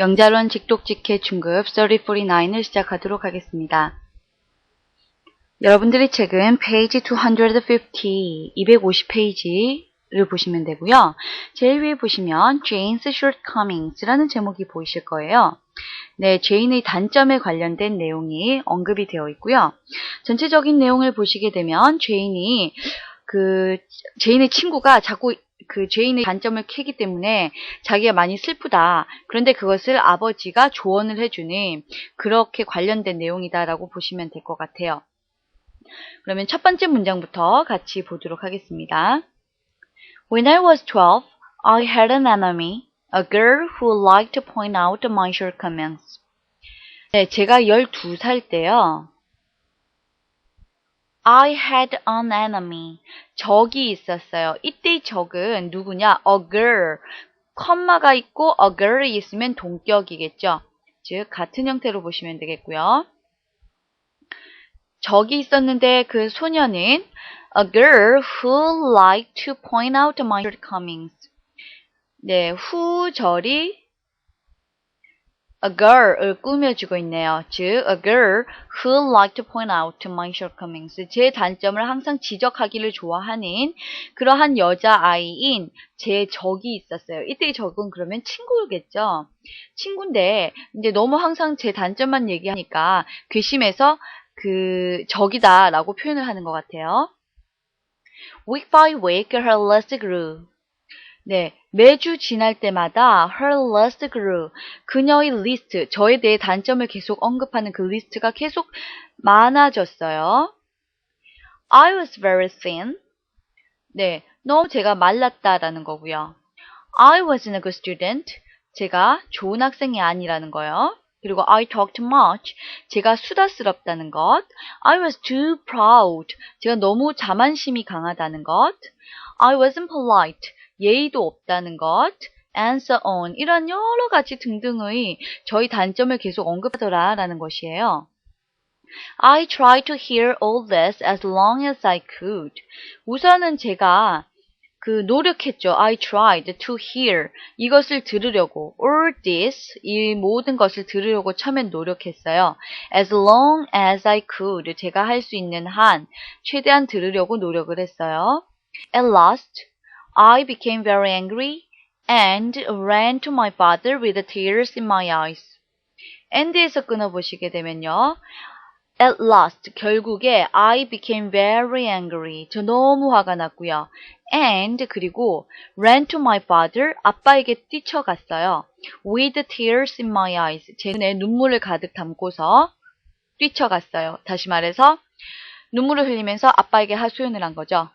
영자론 직독직해 중급 3049을 시작하도록 하겠습니다. 여러분들의 책은 페이지 250, 250페이지를 보시면 되고요. 제일 위에 보시면 Jane's Shortcomings라는 제목이 보이실 거예요. 네, 제인의 단점에 관련된 내용이 언급이 되어 있고요. 전체적인 내용을 보시게 되면 제인의 친구가 자꾸 제인의 단점을 캐기 때문에 자기가 많이 슬프다. 그런데 그것을 아버지가 조언을 해주는 그렇게 관련된 내용이다라고 보시면 될 것 같아요. 그러면 첫 번째 문장부터 같이 보도록 하겠습니다. When I was 12, I had an enemy, a girl who liked to point out my shortcomings. 네, 제가 12살 때요. I had an enemy. 적이 있었어요. 이때의 적은 누구냐? A girl. 컴마가 있고 a girl이 있으면 동격이겠죠. 즉 같은 형태로 보시면 되겠고요. 적이 있었는데 그 소녀는 a girl who liked to point out my shortcomings. 네, who절이 a girl을 꾸며주고 있네요. 즉, a girl who liked to point out my shortcomings. 제 단점을 항상 지적하기를 좋아하는 그러한 여자아이인 제 적이 있었어요. 이때의 적은 그러면 친구겠죠. 친구인데 이제 너무 항상 제 단점만 얘기하니까 괘씸해서 그 적이다라고 표현을 하는 것 같아요. Week by week, her list grew. 네, 매주 지날 때마다 her list grew. 그녀의 리스트, 저에 대해 단점을 계속 언급하는 그 리스트가 계속 많아졌어요. I was very thin. 네, 너무 제가 말랐다라는 거고요. I wasn't a good student. 제가 좋은 학생이 아니라는 거요. 그리고 I talked much. 제가 수다스럽다는 것. I was too proud. 제가 너무 자만심이 강하다는 것. I wasn't polite. 예의도 없다는 것. And so on. 이런 여러 가지 등등의 저희 단점을 계속 언급하더라라는 것이에요. I tried to hear all this as long as I could. 우선은 제가 노력했죠. I tried to hear. 이것을 들으려고. All this. 이 모든 것을 들으려고 처음엔 노력했어요. As long as I could. 제가 할 수 있는 한. 최대한 들으려고 노력을 했어요. At last, I became very angry and ran to my father with tears in my eyes. and에서 끊어보시게 되면요. At last, 결국에 I became very angry. 저 너무 화가 났고요. And 그리고 ran to my father. 아빠에게 뛰쳐갔어요. With tears in my eyes. 제 눈에 눈물을 가득 담고서 뛰쳐갔어요. 다시 말해서 눈물을 흘리면서 아빠에게 하소연을 한 거죠.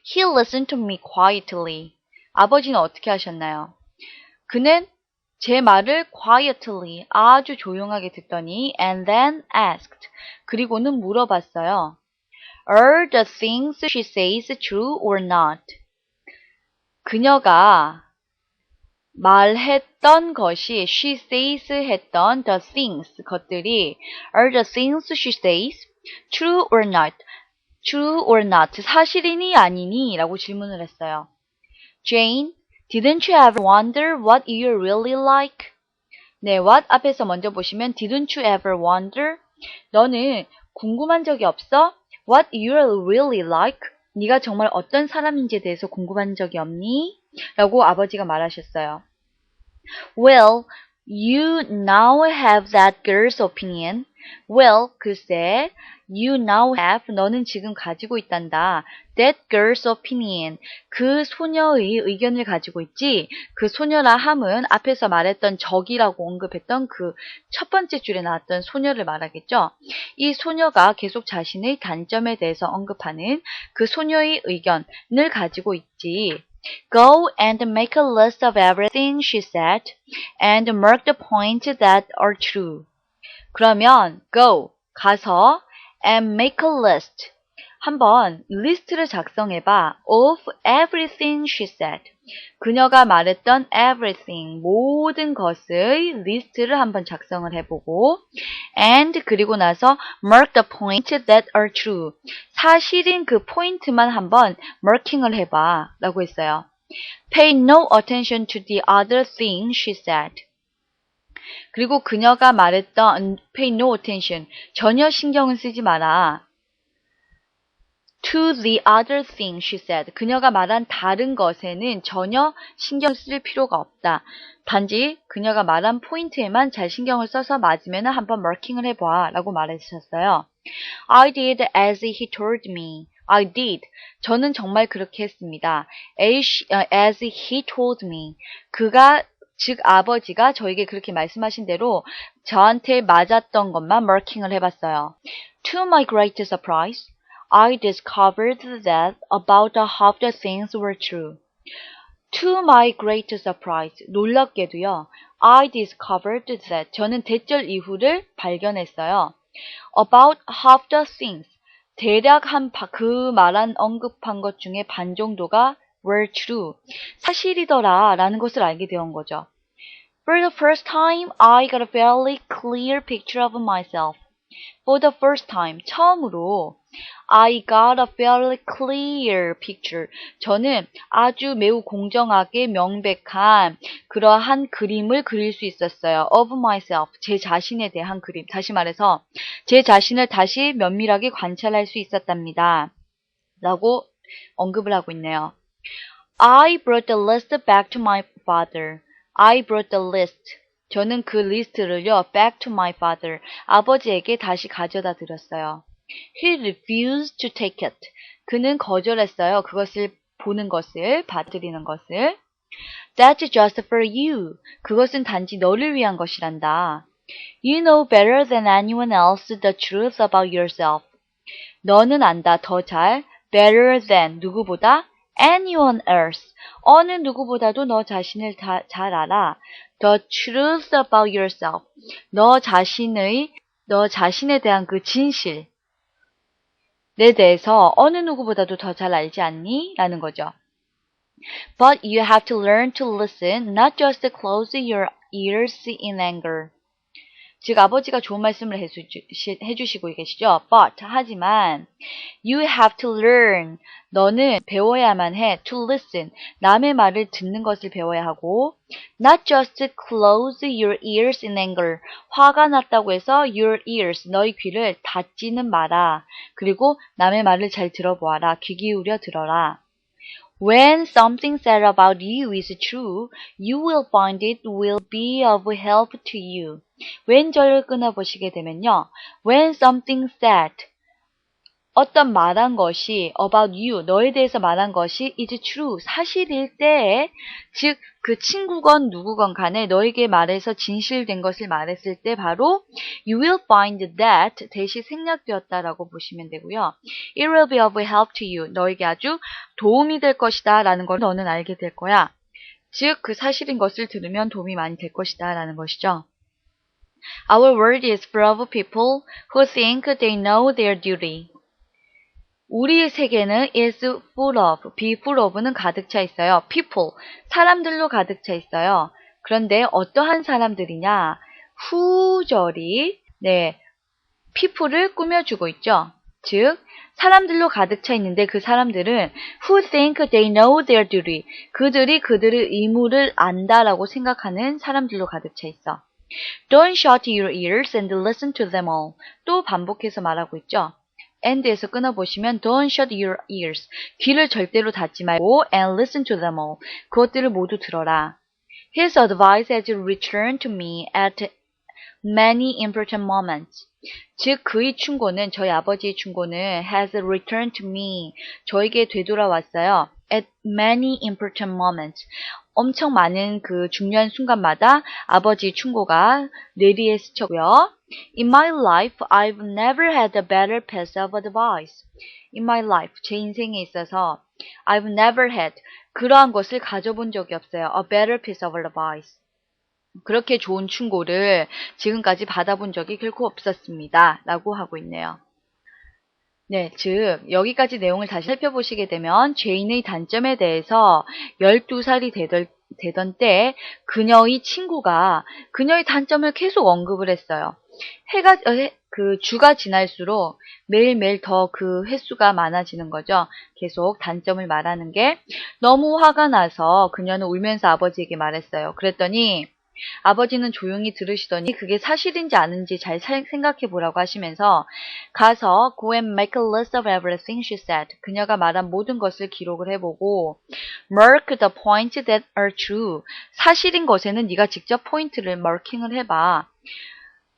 He listened to me quietly. 아버지는 어떻게 하셨나요? 그는 제 말을 quietly, 아주 조용하게 듣더니 and then asked. 그리고는 물어봤어요. Are the things she says true or not? 그녀가 말했던 것이 she says 했던 the things, 것들이 are the things she says true or not? True or not? 사실이니 아니니? 라고 질문을 했어요. Jane, didn't you ever wonder what you're really like? 네, what 앞에서 먼저 보시면 didn't you ever wonder? 너는 궁금한 적이 없어? What you're really like? 네가 정말 어떤 사람인지에 대해서 궁금한 적이 없니? 라고 아버지가 말하셨어요. Well, you now have that girl's opinion. Well, 글쎄, you now have, 너는 지금 가지고 있단다. That girl's opinion. 그 소녀의 의견을 가지고 있지. 그 소녀라 함은 앞에서 말했던 적이라고 언급했던 그 첫 번째 줄에 나왔던 소녀를 말하겠죠. 이 소녀가 계속 자신의 단점에 대해서 언급하는 그 소녀의 의견을 가지고 있지. Go and make a list of everything she said and mark the points that are true. 그러면 go, 가서 and make a list. 한번 리스트를 작성해봐. of everything she said. 그녀가 말했던 everything, 모든 것의 리스트를 한번 작성을 해보고 and 그리고 나서 mark the points that are true. 사실인 그 포인트만 한번 marking을 해봐 라고 했어요. Pay no attention to the other thing she said. 그리고 그녀가 말했던 pay no attention, 전혀 신경을 쓰지 마라. To the other thing, she said. 그녀가 말한 다른 것에는 전혀 신경 쓸 필요가 없다. 단지 그녀가 말한 포인트에만 잘 신경을 써서 맞으면 한번 마킹을 해봐 라고 말해주셨어요. I did as he told me. I did. 저는 정말 그렇게 했습니다. As he told me. 즉 아버지가 저에게 그렇게 말씀하신 대로 저한테 맞았던 것만 마킹을 해봤어요. To my great surprise, I discovered that about half the things were true. To my great surprise, 놀랍게도요. I discovered that, 저는 대절 이후를 발견했어요. About half the things, 대략 그 말한 언급한 것 중에 반 정도가 were true, 사실이더라 라는 것을 알게 되었던 거죠. For the first time, I got a fairly clear picture of myself. For the first time, 처음으로 I got a fairly clear picture. 저는 아주 매우 공정하게 명백한 그러한 그림을 그릴 수 있었어요. Of myself, 제 자신에 대한 그림. 다시 말해서 제 자신을 다시 면밀하게 관찰할 수 있었답니다. 라고 언급을 하고 있네요. I brought the list back to my father. I brought the list. 저는 그 리스트를요, back to my father. 아버지에게 다시 가져다 드렸어요. He refused to take it. 그는 거절했어요. 그것을 보는 것을, 받아들이는 것을. That's just for you. 그것은 단지 너를 위한 것이란다. You know better than anyone else the truth about yourself. 너는 안다, 더 잘. Better than, 누구보다? Anyone else. 어느 누구보다도 너 자신을 잘 알아. The truth about yourself. 너 자신에 대한 그 진실에 대해서 어느 누구보다도 더 잘 알지 않니? 라는 거죠. But you have to learn to listen, not just close your ears in anger. 즉 아버지가 좋은 말씀을 해주시고 계시죠. But 하지만 you have to learn. 너는 배워야만 해. To listen. 남의 말을 듣는 것을 배워야 하고 not just close your ears in anger. 화가 났다고 해서 your ears. 너의 귀를 닫지는 마라. 그리고 남의 말을 잘 들어보아라. 귀 기울여 들어라. When something said about you is true, you will find it will be of help to you. 왼절을 끊어보시게 되면요. When something said, 어떤 말한 것이 about you, 너에 대해서 말한 것이 is true, 사실일 때에, 즉 그 친구건 누구건 간에 너에게 말해서 진실된 것을 말했을 때 바로 you will find that 대시 생략되었다라고 보시면 되고요. It will be of help to you. 너에게 아주 도움이 될 것이다 라는 걸 너는 알게 될 거야. 즉 그 사실인 것을 들으면 도움이 많이 될 것이다 라는 것이죠. Our world is full of people who think they know their duty. 우리의 세계는 is full of, be full of는 가득 차 있어요. people, 사람들로 가득 차 있어요. 그런데 어떠한 사람들이냐? 후절이 people를 꾸며주고 있죠. 즉, 사람들로 가득 차 있는데 그 사람들은 who think they know their duty, 그들이 그들의 의무를 안다라고 생각하는 사람들로 가득 차 있어. Don't shut your ears and listen to them all. 또 반복해서 말하고 있죠. and에서 끊어보시면 don't shut your ears. 귀를 절대로 닫지 말고 and listen to them all. 그것들을 모두 들어라. His advice has returned to me at many important moments. 즉 그의 충고는, 저희 아버지의 충고는 has returned to me. 저에게 되돌아왔어요. At many important moments. 엄청 많은 그 중요한 순간마다 아버지의 충고가 뇌리에 스쳤고요. In my life, I've never had a better piece of advice. In my life, 제 인생에 있어서 I've never had 그러한 것을 가져본 적이 없어요. A better piece of advice. 그렇게 좋은 충고를 지금까지 받아본 적이 결코 없었습니다. 라고 하고 있네요. 네, 즉 여기까지 내용을 다시 살펴보시게 되면 죄인의 단점에 대해서 12살이 되던 때 그녀의 친구가 그녀의 단점을 계속 언급을 했어요. 주가 지날수록 매일매일 더 그 횟수가 많아지는 거죠. 계속 단점을 말하는 게 너무 화가 나서 그녀는 울면서 아버지에게 말했어요. 그랬더니 아버지는 조용히 들으시더니 그게 사실인지 아닌지 잘 생각해 보라고 하시면서 가서 go and make a list of everything she said. 그녀가 말한 모든 것을 기록을 해보고 mark the points that are true. 사실인 것에는 네가 직접 포인트를 marking을 해봐.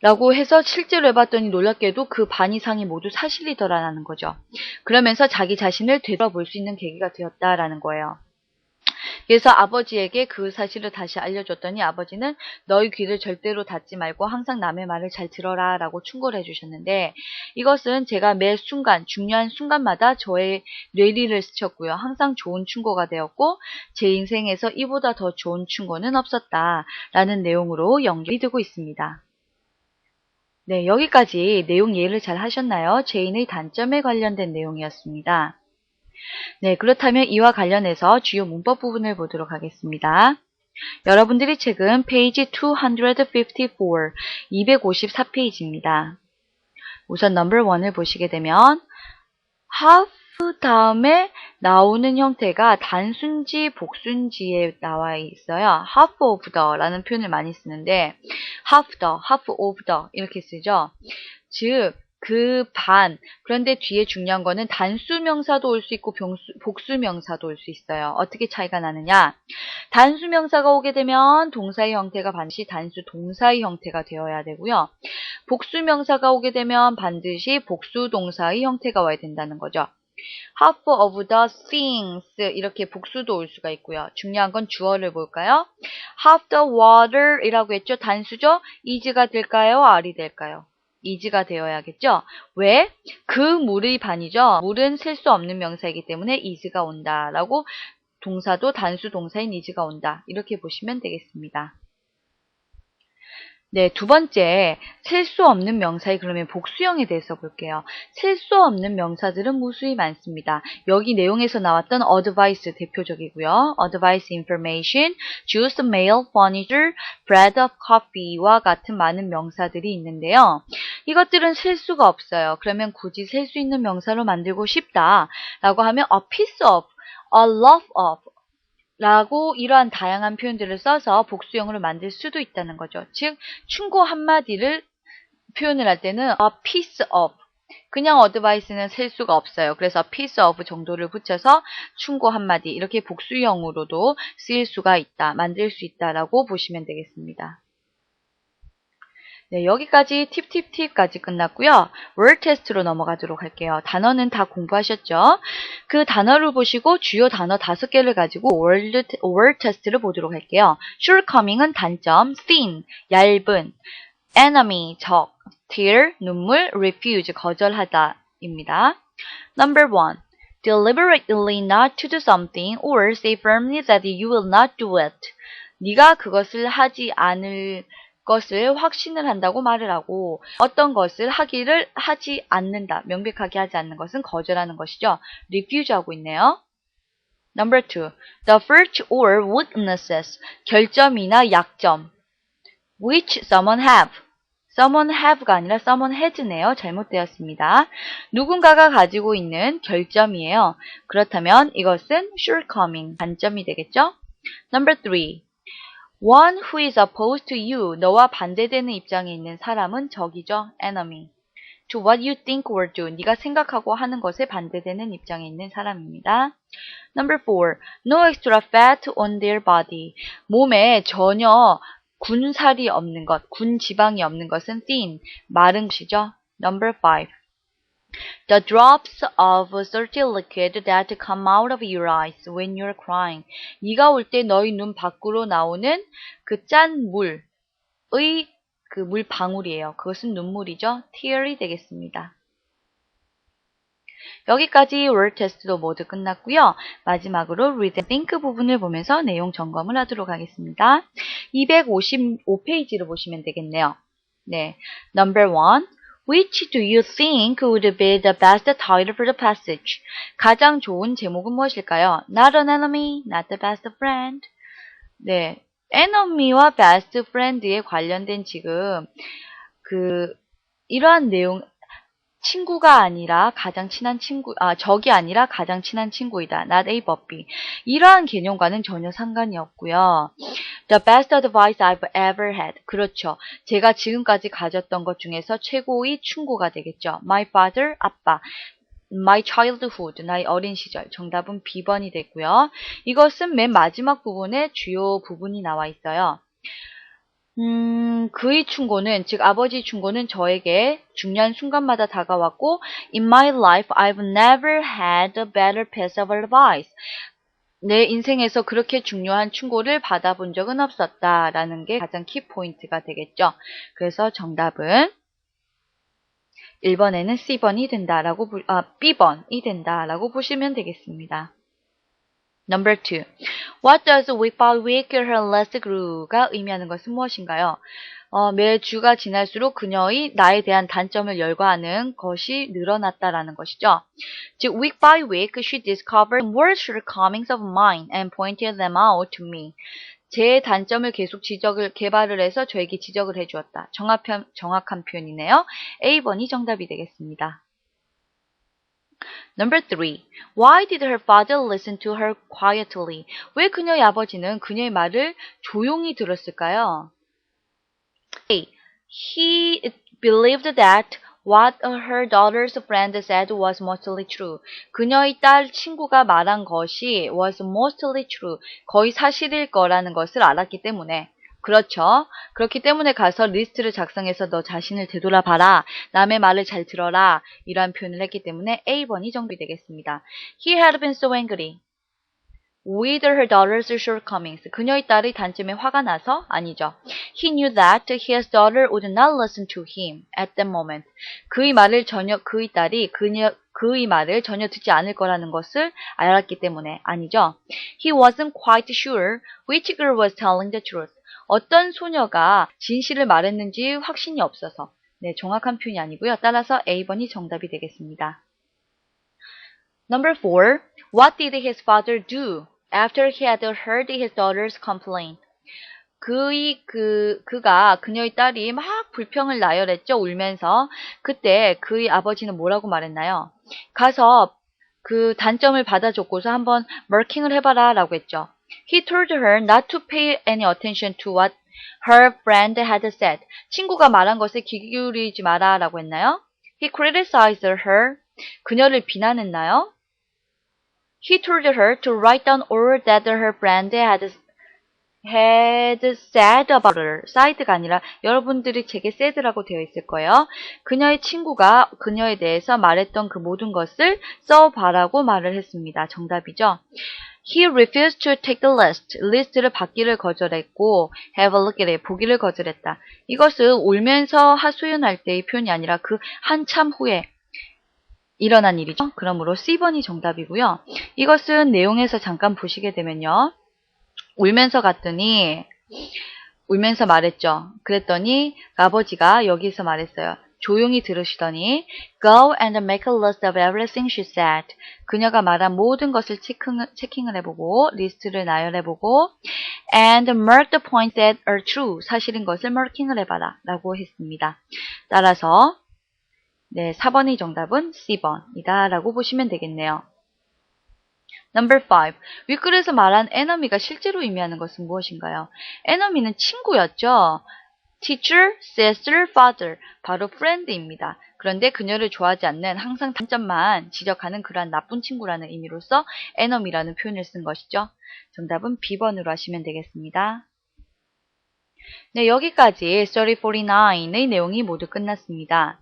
라고 해서 실제로 해봤더니 놀랍게도 그 반 이상이 모두 사실이더라는 거죠. 그러면서 자기 자신을 되돌아볼 수 있는 계기가 되었다라는 거예요. 그래서 아버지에게 그 사실을 다시 알려줬더니 아버지는 너희 귀를 절대로 닫지 말고 항상 남의 말을 잘 들어라 라고 충고를 해주셨는데 이것은 제가 매 순간 중요한 순간마다 저의 뇌리를 스쳤고요. 항상 좋은 충고가 되었고 제 인생에서 이보다 더 좋은 충고는 없었다라는 내용으로 연결이 되고 있습니다. 네, 여기까지 내용 이해를 잘 하셨나요? 제인의 단점에 관련된 내용이었습니다. 네, 그렇다면 이와 관련해서 주요 문법 부분을 보도록 하겠습니다. 여러분들이 책은 페이지 254, 254페이지입니다. 우선 넘버 1을 보시게 되면 have 다음에 나오는 형태가 단순지, 복순지에 나와 있어요. half of the 라는 표현을 많이 쓰는데 half the, half of the 이렇게 쓰죠. 즉, 그 반, 그런데 뒤에 중요한 거는 단수 명사도 올 수 있고 복수 명사도 올 수 있어요. 어떻게 차이가 나느냐? 단수 명사가 오게 되면 동사의 형태가 반드시 단수 동사의 형태가 되어야 되고요. 복수 명사가 오게 되면 반드시 복수 동사의 형태가 와야 된다는 거죠. half of the things 이렇게 복수도 올 수가 있고요. 중요한 건 주어를 볼까요? half the water 이라고 했죠. 단수죠? is가 될까요? are이 될까요? is가 되어야겠죠? 왜? 그 물의 반이죠. 물은 셀 수 없는 명사이기 때문에 is가 온다라고 동사도 단수 동사인 is가 온다. 이렇게 보시면 되겠습니다. 네, 두 번째, 셀 수 없는 명사의 그러면 복수형에 대해서 볼게요. 셀 수 없는 명사들은 무수히 많습니다. 여기 내용에서 나왔던 advice 대표적이고요. advice, information, juice, mail, furniture, bread of coffee와 같은 많은 명사들이 있는데요. 이것들은 셀 수가 없어요. 그러면 굳이 셀 수 있는 명사로 만들고 싶다라고 하면 a piece of, a lot of 라고 이러한 다양한 표현들을 써서 복수형으로 만들 수도 있다는 거죠. 즉, 충고 한마디를 표현을 할 때는 a piece of 그냥 advice는 셀 수가 없어요. 그래서 piece of 정도를 붙여서 충고 한마디 이렇게 복수형으로도 쓰일 수가 있다, 만들 수 있다라고 보시면 되겠습니다. 네, 여기까지 팁까지 끝났고요. word 테스트로 넘어가도록 할게요. 단어는 다 공부하셨죠? 그 단어를 보시고 주요 단어 5개를 가지고 word 테스트를 보도록 할게요. shortcoming은 단점, thin, 얇은, enemy, 적, tear, 눈물, refuse, 거절하다입니다. Number 1. Deliberately not to do something or say firmly that you will not do it. 네가 그것을 하지 않을 것을 확신을 한다고 말을 하고 어떤 것을 하기를 하지 않는다. 명백하게 하지 않는 것은 거절하는 것이죠. refuse 하고 있네요. Number 2. The faults or weaknesses. 결점이나 약점. Which someone have. someone have가 아니라 someone has네요. 잘못되었습니다. 누군가가 가지고 있는 결점이에요. 그렇다면 이것은 shortcoming, 단점이 되겠죠? Number 3. One who is opposed to you, 너와 반대되는 입장에 있는 사람은 적이죠, enemy. To what you think or do, 네가 생각하고 하는 것에 반대되는 입장에 있는 사람입니다. Number 4. No extra fat on their body. 몸에 전혀 군살이 없는 것, 군 지방이 없는 것은 thin, 마른 것이죠. Number 5. The drops of salty liquid that come out of your eyes when you're crying. 네가 울 때 너희 눈 밖으로 나오는 그 짠 물의 그 물 방울이에요. 그것은 눈물이죠. tear이 되겠습니다. 여기까지 word 테스트도 모두 끝났고요. 마지막으로 read and think 부분을 보면서 내용 점검을 하도록 하겠습니다. 255페이지를 보시면 되겠네요. 네, Number 1. Which do you think would be the best title for the passage? 가장 좋은 제목은 무엇일까요? Not an enemy, not the best friend. 네, enemy와 best friend에 관련된 지금 이러한 내용, 친구가 아니라 가장 친한 친구, 적이 아니라 가장 친한 친구이다. Not A but B. 이러한 개념과는 전혀 상관이 없고요. The best advice I've ever had. 그렇죠. 제가 지금까지 가졌던 것 중에서 최고의 충고가 되겠죠. My father, 아빠. My childhood, 나의 어린 시절. 정답은 B번이 됐고요. 이것은 맨 마지막 부분에 주요 부분이 나와 있어요. 그의 충고는, 즉 아버지 충고는 저에게 중요한 순간마다 다가왔고 In my life, I've never had a better piece of advice. 내 인생에서 그렇게 중요한 충고를 받아본 적은 없었다 라는 게 가장 키포인트가 되겠죠. 그래서 정답은 1번에는 C번이 된다라고, B번이 된다라고 보시면 되겠습니다. Number 2. What does week by week her list grew가 의미하는 것은 무엇인가요? 매주가 지날수록 그녀의 나에 대한 단점을 열거하는 것이 늘어났다라는 것이죠. 즉, week by week she discovered more shortcomings of mine and pointed them out to me. 제 단점을 계속 개발을 해서 저에게 지적을 해주었다. 정확한 표현이네요. A번이 정답이 되겠습니다. Number 3. Why did her father listen to her quietly? 왜 그녀의 아버지는 그녀의 말을 조용히 들었을까요? A. He believed that what her daughter's friend said was mostly true. 그녀의 딸 친구가 말한 것이 was mostly true. 거의 사실일 거라는 것을 알았기 때문에. 그렇죠. 그렇기 때문에 가서 리스트를 작성해서 너 자신을 되돌아봐라. 남의 말을 잘 들어라. 이러한 표현을 했기 때문에 A번이 정답이 되겠습니다. He had been so angry with her daughter's shortcomings. 그녀의 딸의 단점에 화가 나서? 아니죠. He knew that his daughter would not listen to him at that moment. 그의 딸이 그의 말을 전혀 듣지 않을 거라는 것을 알았기 때문에. 아니죠. He wasn't quite sure which girl was telling the truth. 어떤 소녀가 진실을 말했는지 확신이 없어서. 네, 정확한 표현이 아니고요. 따라서 A번이 정답이 되겠습니다. Number 4. What did his father do after he had heard his daughter's complaint? 그가 그녀의 딸이 막 불평을 나열했죠. 울면서. 그때 그의 아버지는 뭐라고 말했나요? 가서 그 단점을 받아줬고서 한번 마킹을 해봐라 라고 했죠. He told her not to pay any attention to what her friend had said. 친구가 말한 것에 귀 기울이지 마라 라고 했나요? He criticized her. 그녀를 비난했나요? He told her to write down all that her friend had said about her. side가 아니라 여러분들이 책에 said라고 되어 있을 거예요. 그녀의 친구가 그녀에 대해서 말했던 그 모든 것을 써봐라고 말을 했습니다. 정답이죠. He refused to take the list. 리스트를 받기를 거절했고 have a look at it. 보기를 거절했다. 이것은 울면서 하소연할 때의 표현이 아니라 그 한참 후에 일어난 일이죠. 그러므로 C번이 정답이고요. 이것은 내용에서 잠깐 보시게 되면요. 울면서 말했죠. 그랬더니 아버지가 여기서 말했어요. 조용히 들으시더니 Go and make a list of everything she said. 그녀가 말한 모든 것을 체킹을 해보고 리스트를 나열해보고 And mark the points that are true. 사실인 것을 마킹을 해봐라 라고 했습니다. 따라서 네, 4번의 정답은 C번이다 라고 보시면 되겠네요. Number 5. 윗글에서 말한 enemy가 실제로 의미하는 것은 무엇인가요? enemy는 친구였죠. Teacher, sister, father. 바로 friend입니다. 그런데 그녀를 좋아하지 않는 항상 단점만 지적하는 그러한 나쁜 친구라는 의미로서 enemy라는 표현을 쓴 것이죠. 정답은 B번으로 하시면 되겠습니다. 네, 여기까지 Story 49의 내용이 모두 끝났습니다.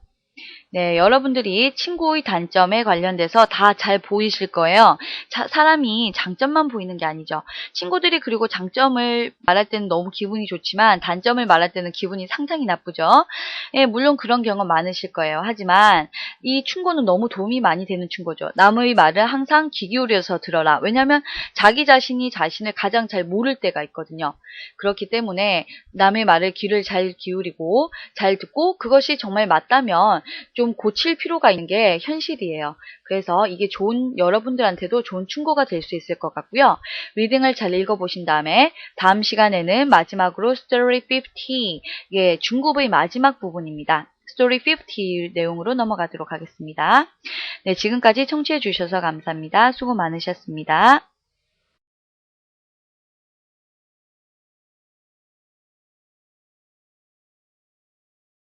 네, 여러분들이 친구의 단점에 관련돼서 다 잘 보이실 거예요. 사람이 장점만 보이는 게 아니죠. 친구들이 그리고 장점을 말할 때는 너무 기분이 좋지만 단점을 말할 때는 기분이 상당히 나쁘죠. 예, 물론 그런 경험 많으실 거예요. 하지만 이 충고는 너무 도움이 많이 되는 충고죠. 남의 말을 항상 귀 기울여서 들어라. 왜냐하면 자기 자신이 자신을 가장 잘 모를 때가 있거든요. 그렇기 때문에 남의 말을 귀를 잘 기울이고 잘 듣고 그것이 정말 맞다면 좀 고칠 필요가 있는 게 현실이에요. 그래서 이게 여러분들한테도 좋은 충고가 될 수 있을 것 같고요. 리딩을 잘 읽어보신 다음에 다음 시간에는 마지막으로 Story 50, 예, 중급의 마지막 부분입니다. Story 50 내용으로 넘어가도록 하겠습니다. 네, 지금까지 청취해 주셔서 감사합니다. 수고 많으셨습니다.